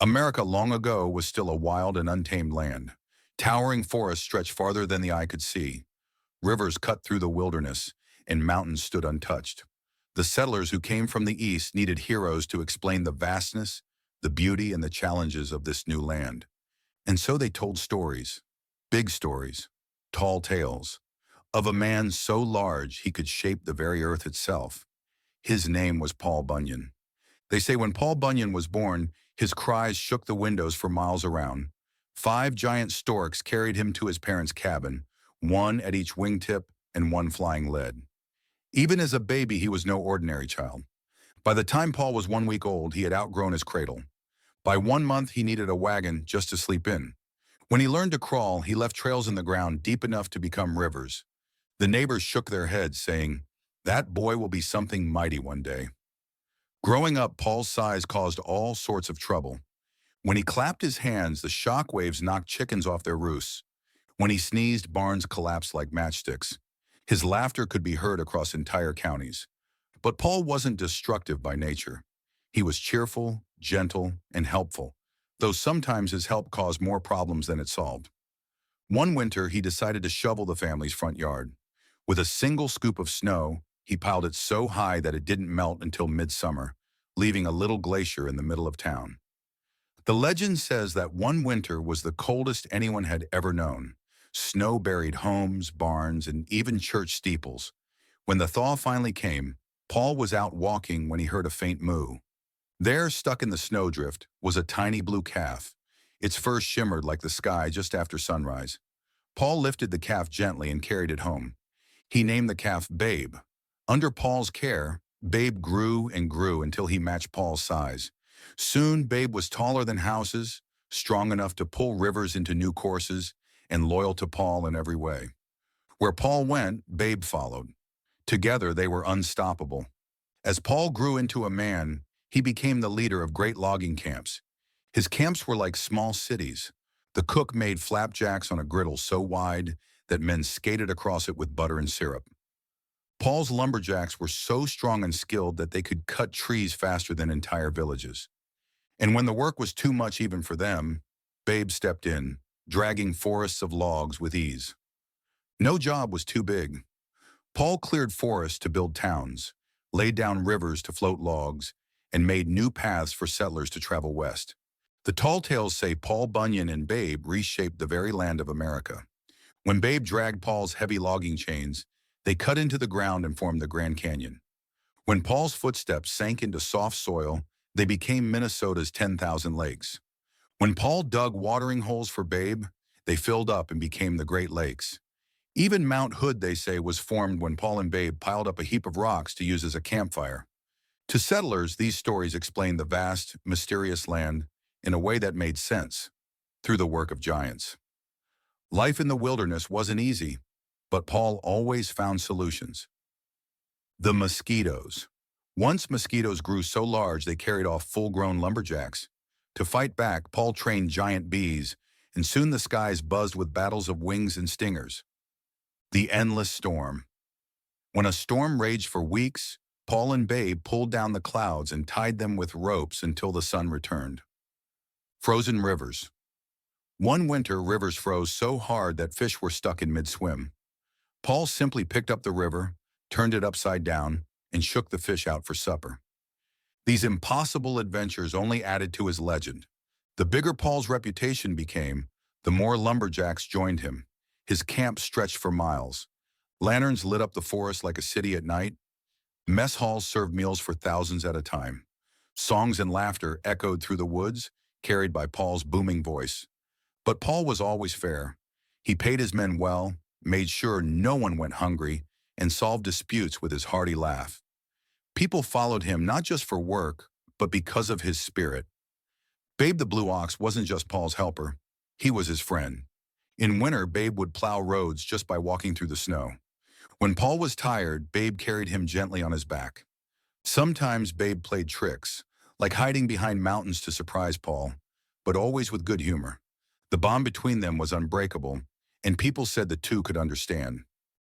America long ago was still a wild and untamed land. Towering forests stretched farther than the eye could see. Rivers cut through the wilderness, and mountains stood untouched. The settlers who came from the east needed heroes to explain the vastness, the beauty, and the challenges of this new land. And so they told stories, big stories, tall tales, of a man so large he could shape the very earth itself. His name was Paul Bunyan. They say when Paul Bunyan was born, his cries shook the windows for miles around. 5 giant storks carried him to his parents' cabin, one at each wingtip and one flying lead. Even as a baby, he was no ordinary child. By the time Paul was 1 week old, he had outgrown his cradle. By 1 month, he needed a wagon just to sleep in. When he learned to crawl, he left trails in the ground deep enough to become rivers. The neighbors shook their heads, saying, "That boy will be something mighty one day." Growing up, Paul's size caused all sorts of trouble. When he clapped his hands, the shock waves knocked chickens off their roosts. When he sneezed, barns collapsed like matchsticks. His laughter could be heard across entire counties. But Paul wasn't destructive by nature. He was cheerful, gentle, and helpful, though sometimes his help caused more problems than it solved. One winter, he decided to shovel the family's front yard. With a single scoop of snow, he piled it so high that it didn't melt until midsummer, leaving a little glacier in the middle of town. The legend says that one winter was the coldest anyone had ever known. Snow buried homes, barns, and even church steeples. When the thaw finally came, Paul was out walking when he heard a faint moo. There, stuck in the snowdrift, was a tiny blue calf. Its fur shimmered like the sky just after sunrise. Paul lifted the calf gently and carried it home. He named the calf Babe. Under Paul's care, Babe grew and grew until he matched Paul's size. Soon, Babe was taller than houses, strong enough to pull rivers into new courses, and loyal to Paul in every way. Where Paul went, Babe followed. Together, they were unstoppable. As Paul grew into a man, he became the leader of great logging camps. His camps were like small cities. The cook made flapjacks on a griddle so wide that men skated across it with butter and syrup. Paul's lumberjacks were so strong and skilled that they could cut trees faster than entire villages. And when the work was too much even for them, Babe stepped in, dragging forests of logs with ease. No job was too big. Paul cleared forests to build towns, laid down rivers to float logs, and made new paths for settlers to travel west. The tall tales say Paul Bunyan and Babe reshaped the very land of America. When Babe dragged Paul's heavy logging chains, they cut into the ground and formed the Grand Canyon. When Paul's footsteps sank into soft soil, they became Minnesota's 10,000 lakes. When Paul dug watering holes for Babe, they filled up and became the Great Lakes. Even Mount Hood, they say, was formed when Paul and Babe piled up a heap of rocks to use as a campfire. To settlers, these stories explain the vast, mysterious land in a way that made sense, through the work of giants. Life in the wilderness wasn't easy, but Paul always found solutions. The mosquitoes. Once mosquitoes grew so large they carried off full-grown lumberjacks. To fight back, Paul trained giant bees, and soon the skies buzzed with battles of wings and stingers. The endless storm. When a storm raged for weeks, Paul and Babe pulled down the clouds and tied them with ropes until the sun returned. Frozen rivers. One winter, rivers froze so hard that fish were stuck in mid-swim. Paul simply picked up the river, turned it upside down, and shook the fish out for supper. These impossible adventures only added to his legend. The bigger Paul's reputation became, the more lumberjacks joined him. His camp stretched for miles. Lanterns lit up the forest like a city at night. Mess halls served meals for thousands at a time. Songs and laughter echoed through the woods, carried by Paul's booming voice. But Paul was always fair. He paid his men well, made sure no one went hungry, and solved disputes with his hearty laugh. People followed him not just for work, but because of his spirit. Babe the Blue Ox wasn't just Paul's helper. He was his friend. In winter, Babe would plow roads just by walking through the snow. When Paul was tired, Babe carried him gently on his back. Sometimes Babe played tricks, like hiding behind mountains to surprise Paul, but always with good humor. The bond between them was unbreakable, and people said the two could understand.